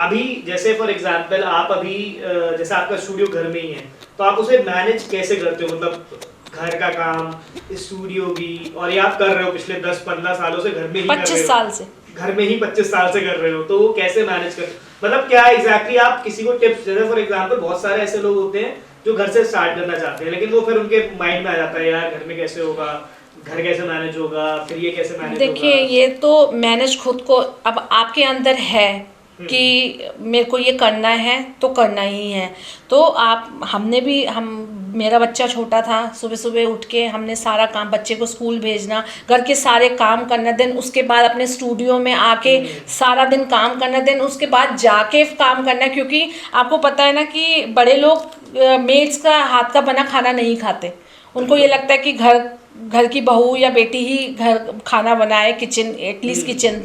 अभी जैसे for example आप अभी जैसे आपका स्टूडियो घर में ही है, तो आप उसे मैनेज कैसे करते हो? मतलब घर का काम, स्टूडियो भी, और ये आप कर रहे हो पिछले 10-15 सालों से घर में ही कर रहे हो। 25 साल से घर में ही 25 साल से कर रहे हो, तो वो कैसे मैनेज कर, मतलब क्या एग्जैक्टली आप किसी को टिप्स, जैसे फॉर एग्जांपल बहुत सारे ऐसे लोग होते हैं जो घर से स्टार्ट करना चाहते हैं, लेकिन वो फिर उनके माइंड में आ जाता है यार घर में कैसे होगा, घर कैसे मैनेज होगा, फिर ये कैसे मैनेज होगा। देखिए, ये तो मैनेज खुद को अब आपके अंदर है कि मेरे को ये करना है तो करना ही है। तो आप हमने भी मेरा बच्चा छोटा था, सुबह सुबह उठ के हमने सारा काम, बच्चे को स्कूल भेजना, घर के सारे काम करना, देन उसके बाद अपने स्टूडियो में आके सारा दिन काम करना, देन उसके बाद जाके काम करना, क्योंकि आपको पता है ना कि बड़े लोग मेड्स का हाथ का बना खाना नहीं खाते। उनको ये लगता है कि घर की बहू या बेटी ही घर खाना बनाए, किचन एटलीस्ट किचन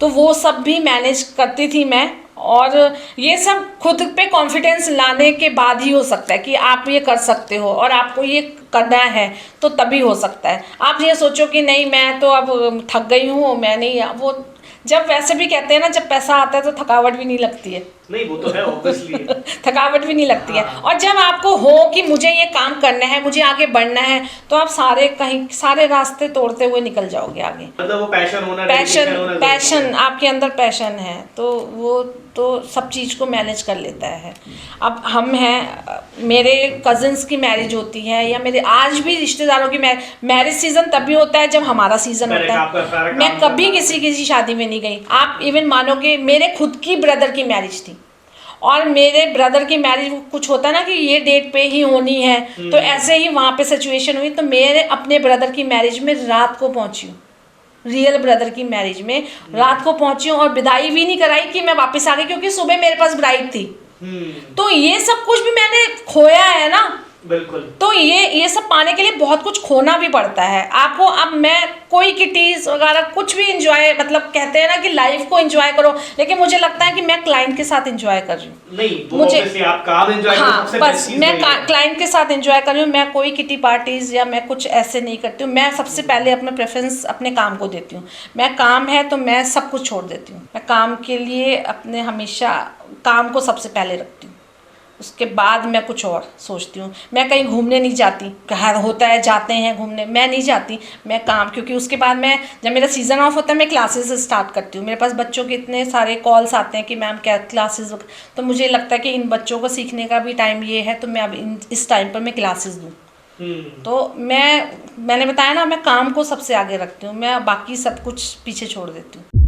तो वो सब भी मैनेज करती थी मैं। और ये सब खुद पे कॉन्फिडेंस लाने के बाद ही हो सकता है कि आप ये कर सकते हो और आपको ये करना है, तो तभी हो सकता है। आप ये सोचो कि नहीं मैं तो अब थक गई हूँ, मैं नहीं, वो जब वैसे भी कहते हैं ना, जब पैसा आता है तो थकावट भी नहीं लगती है। नहीं वो तो है ऑब्वियसली। थकावट भी नहीं लगती है। और जब आपको हो कि मुझे ये काम करना है, मुझे आगे बढ़ना है, तो आप सारे रास्ते तोड़ते हुए निकल जाओगे आगे। मतलब वो पैशन होना, पैशन आपके अंदर पैशन है तो वो तो सब चीज़ को मैनेज कर लेता है। अब हम हैं, मेरे कज़न्स की मैरिज होती है या मेरे आज भी रिश्तेदारों की मैरिज सीज़न तभी होता है जब हमारा सीज़न होता है। मैं कभी किसी शादी में नहीं गई। आप इवन मानोगे, मेरे खुद की ब्रदर की मैरिज थी और मेरे ब्रदर की मैरिज कुछ होता है ना कि ये डेट पे ही होनी है, तो ऐसे ही वहाँ पे सिचुएशन हुई, तो मेरे अपने ब्रदर की मैरिज में रात को पहुँची हूँ। रियल ब्रदर की मैरिज में रात को पहुंची हूँ और विदाई भी नहीं कराई कि मैं वापस आ गई, क्योंकि सुबह मेरे पास ब्राइड थी। तो ये सब कुछ भी मैंने खोया है ना। बिल्कुल। तो ये सब पाने के लिए बहुत कुछ खोना भी पड़ता है आपको। अब मैं कोई किटीज वगैरह कुछ भी इंजॉय, मतलब कहते हैं ना कि लाइफ को एंजॉय करो, लेकिन मुझे लगता है कि मैं क्लाइंट के साथ एंजॉय कर रही हूँ। नहीं मुझे आप काम एंजॉय हाँ, बस मैं क्लाइंट के साथ एंजॉय कर रही हूँ। मैं कोई किटी पार्टीज या मैं कुछ ऐसे नहीं करती हूँ। मैं सबसे पहले अपना प्रेफरेंस अपने काम को देती हूँ। मैं काम है तो मैं सब कुछ छोड़ देती हूँ। मैं काम के लिए अपने हमेशा काम को सबसे पहले रखती हूँ, उसके बाद मैं कुछ और सोचती हूँ। मैं कहीं घूमने नहीं जाती, घर होता है जाते हैं घूमने, मैं नहीं जाती, मैं काम, क्योंकि उसके बाद मैं जब मेरा सीज़न ऑफ होता है मैं क्लासेस स्टार्ट करती हूँ। मेरे पास बच्चों के इतने सारे कॉल्स आते हैं कि मैम क्या क्लासेस, तो मुझे लगता है कि इन बच्चों को सीखने का भी टाइम ये है, तो मैं अब इस टाइम पर मैं क्लासेस दूँ। तो मैंने बताया ना, मैं काम को सबसे आगे रखती हूँ, मैं बाकी सब कुछ पीछे छोड़ देती हूँ।